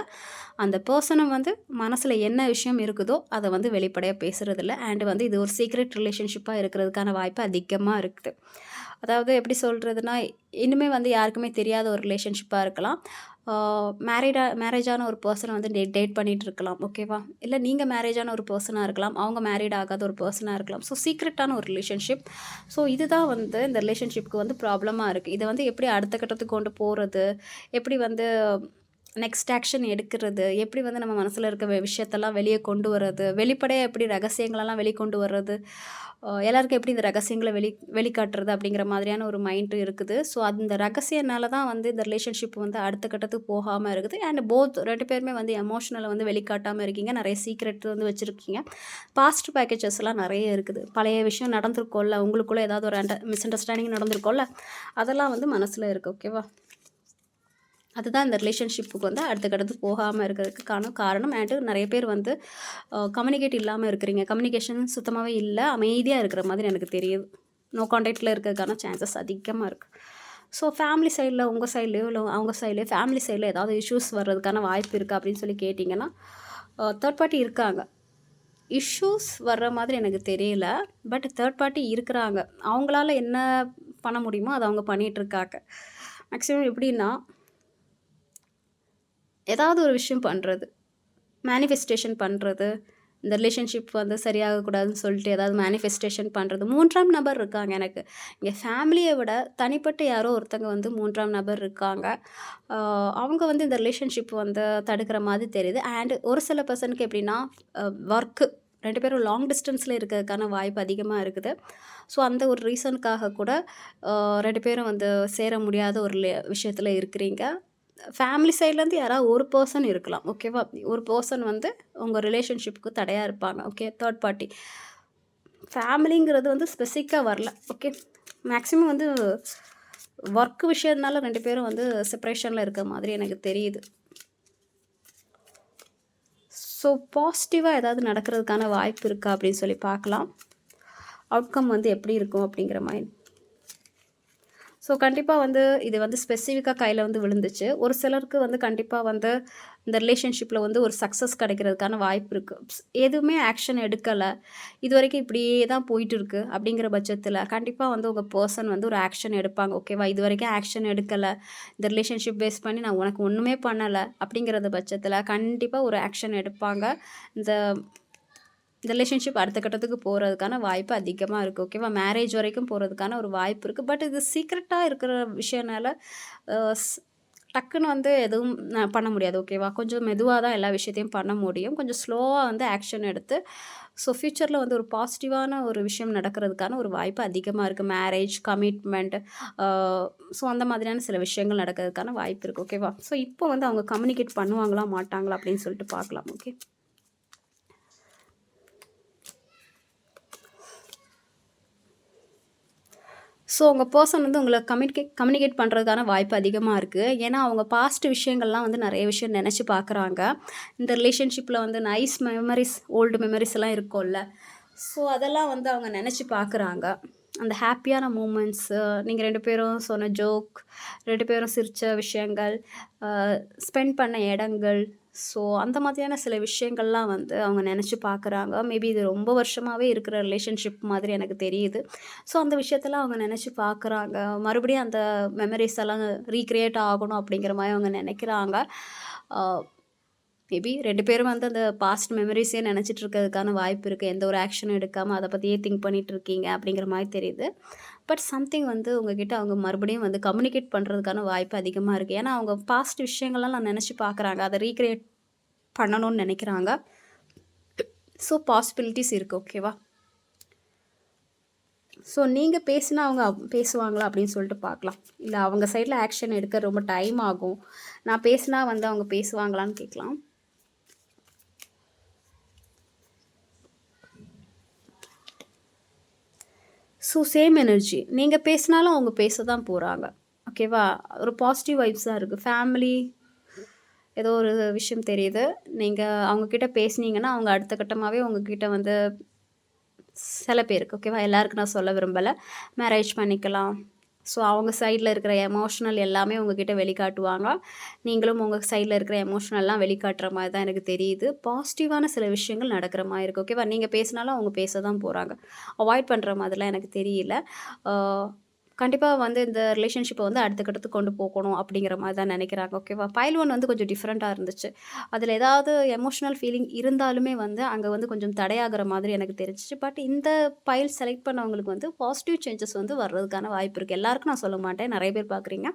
அந்த பர்சனை வந்து மனசில் என்ன விஷயம் இருக்குதோ அதை வந்து வெளிப்படையாக பேசுகிறதில்ல. அண்டு வந்து இது ஒரு சீக்ரெட் ரிலேஷன்ஷிப்பாக இருக்கிறதுக்கான வாய்ப்பு அதிகமாக இருக்குது. அதாவது எப்படி சொல்கிறதுனா, இன்னுமே வந்து யாருக்குமே தெரியாத ஒரு ரிலேஷன்ஷிப்பாக இருக்கலாம். மேரேஜான ஒரு பர்சனை வந்து டேட் பண்ணிகிட்டு இருக்கலாம். ஓகேவா? இல்லை நீங்கள் மேரேஜான ஒரு பர்சனாக இருக்கலாம், அவங்க மேரீட் ஆகாத ஒரு பர்சனாக இருக்கலாம். ஸோ சீக்ரெட்டான ஒரு ரிலேஷன்ஷிப். ஸோ இதுதான் வந்து இந்த ரிலேஷன்ஷிப்க்கு வந்து ப்ராப்ளமாக இருக்குது. இதை வந்து எப்படி அடுத்த கட்டத்துக்கு கொண்டு போகிறது, எப்படி வந்து நெக்ஸ்ட் ஆக்ஷன் எடுக்கிறது, எப்படி வந்து நம்ம மனசில் இருக்க விஷயத்தெல்லாம் வெளியே கொண்டு வர்றது, வெளிப்படையாக எப்படி ரகசியங்களெல்லாம் வெளிக்கொண்டு வர்றது, எல்லாருக்கும் எப்படி இந்த ரகசியங்களை வெளிக்காட்டுறது அப்படிங்கிற மாதிரியான ஒரு மைண்டு இருக்குது. ஸோ அந்த ரகசியனால தான் வந்து இந்த ரிலேஷன்ஷிப் வந்து அடுத்த கட்டத்துக்கு போகாமல் இருக்குது. அண்ட் போத் 2 பேருமே வந்து எமோஷனலை வந்து வெளிக்காட்டாமல் இருக்கீங்க. நிறைய சீக்ரெட் வந்து வச்சுருக்கீங்க. பாஸ்ட் பேக்கேஜஸ்லாம் நிறைய இருக்குது. பழைய விஷயம் நடந்திருக்கோல்ல, உங்களுக்குள்ளே ஏதாவது ஒரு மிஸ் அண்டர்ஸ்டாண்டிங் நடந்திருக்கோல்ல, அதெல்லாம் வந்து மனசில் இருக்குது. ஓகேவா? அதுதான் இந்த ரிலேஷன்ஷிப்புக்கு வந்து அடுத்த கட்டத்துக்கு போகாமல் இருக்கிறதுக்கான காரணம். அண்டு நிறைய பேர் வந்து கம்யூனிகேட் இல்லாமல் இருக்கிறீங்க. கம்யூனிகேஷன் சுத்தமாகவே இல்லை, அமைதியாக இருக்கிற மாதிரி எனக்கு தெரியுது. நோ கான்டாக்டில் இருக்கிறதுக்கான சான்சஸ் அதிகமாக இருக்குது. ஸோ ஃபேமிலி சைடில் உங்கள் சைட்லேயோ இல்லை அவங்க சைட்லேயோ ஃபேமிலி சைடில் ஏதாவது இஷ்யூஸ் வர்றதுக்கான வாய்ப்பு இருக்குது அப்படின்னு சொல்லி கேட்டிங்கன்னா, தேர்ட் பார்ட்டி இருக்காங்க. இஷ்யூஸ் வர்ற மாதிரி எனக்கு தெரியல. பட் தேர்ட் பார்ட்டி இருக்கிறாங்க. அவங்களால என்ன பண்ண முடியுமோ அதை அவங்க பண்ணிகிட்ருக்காங்க. மேக்ஸிமம் எப்படின்னா, ஏதாவது ஒரு விஷயம் பண்ணுறது, மேனிஃபெஸ்டேஷன் பண்ணுறது, இந்த ரிலேஷன்ஷிப் வந்து சரியாகக்கூடாதுன்னு சொல்லிட்டு ஏதாவது மேனிஃபெஸ்டேஷன் பண்ணுறது. 3ஆம் நபர் இருக்காங்க எனக்கு. இங்கே ஃபேமிலியை விட தனிப்பட்ட யாரோ ஒருத்தங்க வந்து 3ஆம் நபர் இருக்காங்க. அவங்க வந்து இந்த ரிலேஷன்ஷிப் வந்து தடுக்கிற மாதிரி தெரியுது. அண்டு ஒரு சில பர்சனுக்கு எப்படின்னா, ஒர்க்கு 2 பேரும் லாங் டிஸ்டன்ஸில் இருக்கிறதுக்கான வாய்ப்பு அதிகமாக இருக்குது. ஸோ அந்த ஒரு ரீசனுக்காக கூட 2 பேரும் வந்து சேர முடியாத ஒரு விஷயத்தில் இருக்கிறீங்க. ஃபேமிலி சைட்லேருந்து யாராவது ஒரு பர்சன் இருக்கலாம். ஓகேவா? ஒரு பர்சன் வந்து உங்கள் ரிலேஷன்ஷிப்புக்கு தடையாக இருப்பாங்க. Okay, third party. ஃபேமிலிங்கிறது வந்து ஸ்பெசிஃபிக்காக வரல. ஓகே, மேக்ஸிமம் வந்து ஒர்க் விஷயத்தினால 2 பேரும் வந்து செப்பரேஷனில் இருக்க மாதிரி எனக்கு தெரியுது. ஸோ பாசிட்டிவாக ஏதாவது நடக்கிறதுக்கான வாய்ப்பு இருக்கா அப்படின்னு சொல்லி பார்க்கலாம். அவுட்கம் வந்து எப்படி இருக்கும் அப்படிங்கிற மாதிரி. ஸோ கண்டிப்பாக வந்து இது வந்து ஸ்பெசிஃபிக்காக கையில் வந்து விழுந்துச்சு. ஒரு சிலருக்கு வந்து கண்டிப்பாக வந்து இந்த ரிலேஷன்ஷிப்பில் வந்து ஒரு சக்ஸஸ் கிடைக்கிறதுக்கான வாய்ப்பு இருக்குது. எதுவுமே ஆக்ஷன் எடுக்கலை, இது வரைக்கும் இப்படியே தான் போயிட்டு இருக்கு அப்படிங்கிற பட்சத்தில் கண்டிப்பாக வந்து உங்கள் பர்சன் வந்து ஒரு ஆக்ஷன் எடுப்பாங்க. ஓகேவா? இது வரைக்கும் ஆக்ஷன் எடுக்கலை, இந்த ரிலேஷன்ஷிப் பேஸ் பண்ணி நான் உனக்கு ஒன்றுமே பண்ணலை அப்படிங்கிறது பட்சத்தில் கண்டிப்பாக ஒரு ஆக்ஷன் எடுப்பாங்க. இந்த ரிலேஷன்ஷிப் அடுத்த கட்டத்துக்கு போகிறதுக்கான வாய்ப்பு அதிகமாக இருக்குது. ஓகேவா? மேரேஜ் வரைக்கும் போகிறதுக்கான ஒரு வாய்ப்பு இருக்குது. பட் இது சீக்ரெட்டாக இருக்கிற விஷயனால டக்குன்னு வந்து எதுவும் பண்ண முடியாது. ஓகேவா? கொஞ்சம் மெதுவாக தான் எல்லா விஷயத்தையும் பண்ண முடியும். கொஞ்சம் ஸ்லோவாக வந்து ஆக்ஷன் எடுத்து ஸோ ஃப்யூச்சரில் வந்து ஒரு பாசிட்டிவான ஒரு விஷயம் நடக்கிறதுக்கான ஒரு வாய்ப்பு அதிகமாக இருக்குது. மேரேஜ், கமிட்மெண்ட், ஸோ அந்த மாதிரியான சில விஷயங்கள் நடக்கிறதுக்கான வாய்ப்பு இருக்குது. ஓகேவா? ஸோ இப்போ வந்து அவங்க கம்யூனிகேட் பண்ணுவாங்களா மாட்டாங்களா அப்படின்னு சொல்லிட்டு பார்க்கலாம். ஓகே, ஸோ உங்கள் பர்சன் வந்து உங்களை கம்யூனிகேட் பண்ணுறதுக்கான வாய்ப்பு அதிகமாக இருக்குது. ஏன்னா அவங்க பாஸ்ட் விஷயங்கள்லாம் வந்து நிறைய விஷயம் நினச்சி பார்க்குறாங்க. இந்த ரிலேஷன்ஷிப்பில் வந்து நைஸ் மெமரிஸ், ஓல்டு மெமரிஸ் எல்லாம் இருக்கும்ல, ஸோ அதெல்லாம் வந்து அவங்க நினச்சி பார்க்குறாங்க. அந்த ஹாப்பியான மூமெண்ட்ஸு, நீங்கள் 2 பேரும் சொன்ன ஜோக், 2 பேரும் சிரித்த விஷயங்கள், ஸ்பெண்ட் பண்ண இடங்கள், ஸோ அந்த மாதிரியான சில விஷயங்கள்லாம் வந்து அவங்க நினச்சி பார்க்குறாங்க. மேபி இது ரொம்ப வருஷமாகவே இருக்கிற ரிலேஷன்ஷிப் மாதிரி எனக்கு தெரியுது. ஸோ அந்த விஷயத்தெல்லாம் அவங்க நினச்சி பார்க்குறாங்க. மறுபடியும் அந்த மெமரிஸ் எல்லாம் ரீக்ரியேட் ஆகணும் அப்படிங்கிற மாதிரி அவங்க நினைக்கிறாங்க. மேபி 2 பேரும் வந்து அந்த பாஸ்ட் மெமரிஸே நினச்சிட்டு இருக்கிறதுக்கான வாய்ப்பு இருக்குது. எந்த ஒரு ஆக்ஷனும் எடுக்காமல் அதை பற்றியே திங்க் பண்ணிகிட்டு இருக்கீங்க அப்படிங்கிற மாதிரி தெரியுது. பட் சம்திங் வந்து உங்ககிட்ட அவங்க மறுபடியும் வந்து கம்யூனிகேட் பண்ணுறதுக்கான வாய்ப்பு அதிகமாக இருக்குது. ஏன்னா அவங்க பாஸ்ட் விஷயங்கள்லாம் நான் நினச்சி பார்க்குறாங்க, அதை ரீக்ரியேட் பண்ணணும்னு நினைக்கிறாங்க. ஸோ பாசிபிலிட்டிஸ் இருக்குது. ஓகேவா? ஸோ நீங்கள் பேசினா அவங்க பேசுவாங்களா அப்படின்னு சொல்லிட்டு பார்க்கலாம். இல்லை அவங்க சைடில் ஆக்ஷன் எடுக்க ரொம்ப டைம் ஆகும், நான் பேசினா வந்து அவங்க பேசுவாங்களான்னு கேட்கலாம். So same energy. நீங்க பேசினாலும் அவங்க பேச தான் போறாங்க. ஓகேவா? ஒரு பாசிட்டிவ் வைப்ஸ் தான் இருக்கு. ஃபேமிலி ஏதோ ஒரு விஷயம் தெரியுது. நீங்க அவங்க கிட்ட பேசுனீங்கன்னா, அவங்க அடுத்த கட்டமாவே உங்ககிட்ட வந்து சில பேருக்கு ஓகேவா? எல்லாருக்கும் நான் சொல்ல விரும்பல. மேரேஜ் பண்ணிக்கலாம். ஸோ அவங்க சைட்ல இருக்கிற எமோஷனல் எல்லாமே உங்ககிட்ட வெளிக்காட்டுவாங்க. நீங்களும் உங்க சைட்ல இருக்கிற எமோஷனல்லாம் வெளிக்காட்டுற மாரி தான் எனக்கு தெரியுது. பாசிட்டிவான சில விஷயங்கள் நடக்கிற மாரி இருக்கு. ஓகேவா? நீங்க பேசினாலும் அவங்க பேச தான் போறாங்க. அவாய்ட் பண்ற மாதிரிலாம் எனக்கு தெரியல. ஆ கண்டிப்பா வந்து இந்த ரிலேஷன்ஷிப்ப வந்து அடுத்த கட்டத்துக்கு கொண்டு போகணும் அப்படிங்கிற மாரி தான் நெனைக்கிறாங்க. ஓகேவா? பைல் 1 வந்து கொஞ்சம் டிஃப்ரெண்ட்டா இருந்துச்சு. அதில ஏதாவது எமோஷனல் ஃபீலிங் இருந்தாலுமே வந்து அங்க வந்து கொஞ்சம் தடையாகுற மாதிரி எனக்கு தெரிஞ்சுச்சு. பட் இந்த பைல் செலக்ட் பண்ணவங்களுக்கு வந்து பாசிட்டிவ் சேஞ்சஸ் வந்து வர்றதுக்கான வாய்ப்பு இருக்கு. எல்லாருக்கும் நான் சொல்ல மாட்டேன். நெறைய பேர் பார்க்குறீங்க.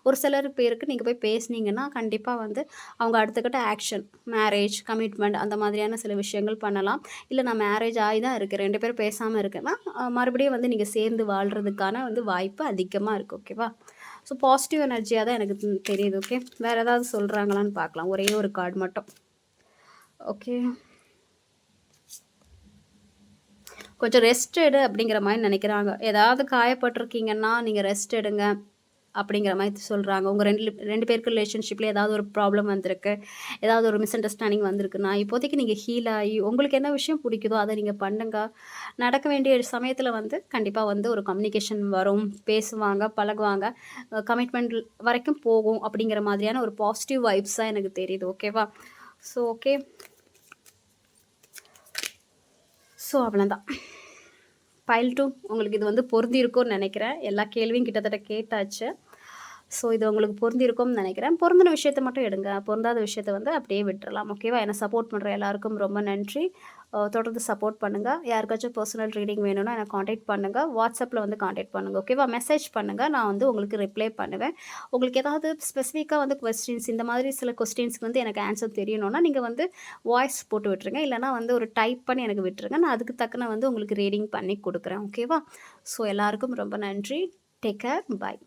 ஒரு சிலர் பேருக்கு நீங்க போய் பேசுனீங்கன்னா, கண்டிப்பா வந்து அவங்க அடுத்த கட்ட ஆக்ஷன், மேரேஜ், கமிட்மெண்ட் அந்த மாதிரியான சில விஷயங்கள் பண்ணலாம். இல்ல நான் மேரேஜ் ஆகி தான் இருக்கு. 2 பேரும் பேசாம இருக்கேன்னா, மறுபடியும் வந்து நீங்க சேர்ந்து வாழ்றதுக்கான வந்து வாய்ப்பு அதிகமா இருக்கு. ஓகேவா? ஸோ பாசிட்டிவ் எனர்ஜியா தான் எனக்கு தெரியுது. ஓகே. வேற ஏதாவது சொல்றாங்களான்னு பார்க்கலாம். ஒரே ஒரு கார்ட் மட்டும். ஓகே. கொஞ்சம் ரெஸ்ட் எடு அப்படிங்கிற மாரி நெனைக்கிறாங்க. ஏதாவது காயப்பட்டுருக்கீங்கன்னா, நீங்க ரெஸ்ட் எடுங்க அப்படிங்கிற மாரி சொல்றாங்க. உங்க 2 பேருக்கு ரிலேஷன்ஷிப்ல ஏதாவது ஒரு ப்ராப்ளம் வந்திருக்கு. ஏதாவது ஒரு மிஸ் அண்டர்ஸ்டாண்டிங் வந்திருக்குன்னா, இப்போதைக்கு நீங்க ஹீல் ஆயி உங்களுக்கு என்ன விஷயம் பிடிக்குதோ அத நீங்க பண்ணுங்க. நடக்க வேண்டிய சமயத்துல வந்து கண்டிப்பா வந்து ஒரு கம்யூனிகேஷன் வரும். பேசுவாங்க, பழகுவாங்க. கமிட்மெண்ட் வரைக்கும் போகும் அப்படிங்கிற மாதிரியான ஒரு பாசிட்டிவ் வைப்ஸா எனக்கு தெரியுது. ஓகேவா? So okay. ஸோ அவ்வளதான். பைல் 2 உங்களுக்கு இது வந்து பொருந்தியிருக்கும்னு நெனைக்கிறேன். எல்லா கேள்வியும் கிட்டத்தட்ட கேட்டாச்சு. ஸோ இது உங்களுக்கு பொருந்திருக்கும்னு நெனைக்கிறேன். பொருந்தின விஷயத்த மட்டும் எடுங்க. பொருந்தாத விஷயத்த வந்து அப்படியே விட்டுறலாம். ஓகேவா? என்ன சப்போர்ட் பண்ற எல்லாருக்கும் ரொம்ப நன்றி. தொடர்ந்து சப்போர்ட் பண்ணுங்க. யாருக்காச்சும் பர்சனல் ரீடிங் வேணும்னா என்ன கான்டாக்ட் பண்ணுங்க. வாட்ஸ்அப்ல வந்து கான்டாக்ட் பண்ணுங்க. ஓகேவா? மெசேஜ் பண்ணுங்க. நான் வந்து உங்களுக்கு ரிப்ளை பண்ணுவேன். உங்களுக்கு ஏதாவது ஸ்பெசிஃபிக்கா வந்து கொஸ்டின்ஸ் இந்த மாதிரி சில கொஸ்டின்ஸ்க்கு வந்து எனக்கு ஆன்சர் தெரியணும்னா, நீங்க வந்து வாய்ஸ் போட்டு விட்டுருங்க. இல்லன்னா வந்து ஒரு டைப் பண்ணி எனக்கு விட்டுருங்க. நான் அதுக்கு தக்கன வந்து உங்களுக்கு ரீடிங் பண்ணி குடுக்குறேன். ஓகேவா? ஸோ எல்லாருக்கும் ரொம்ப நன்றி. Take care. பாய்.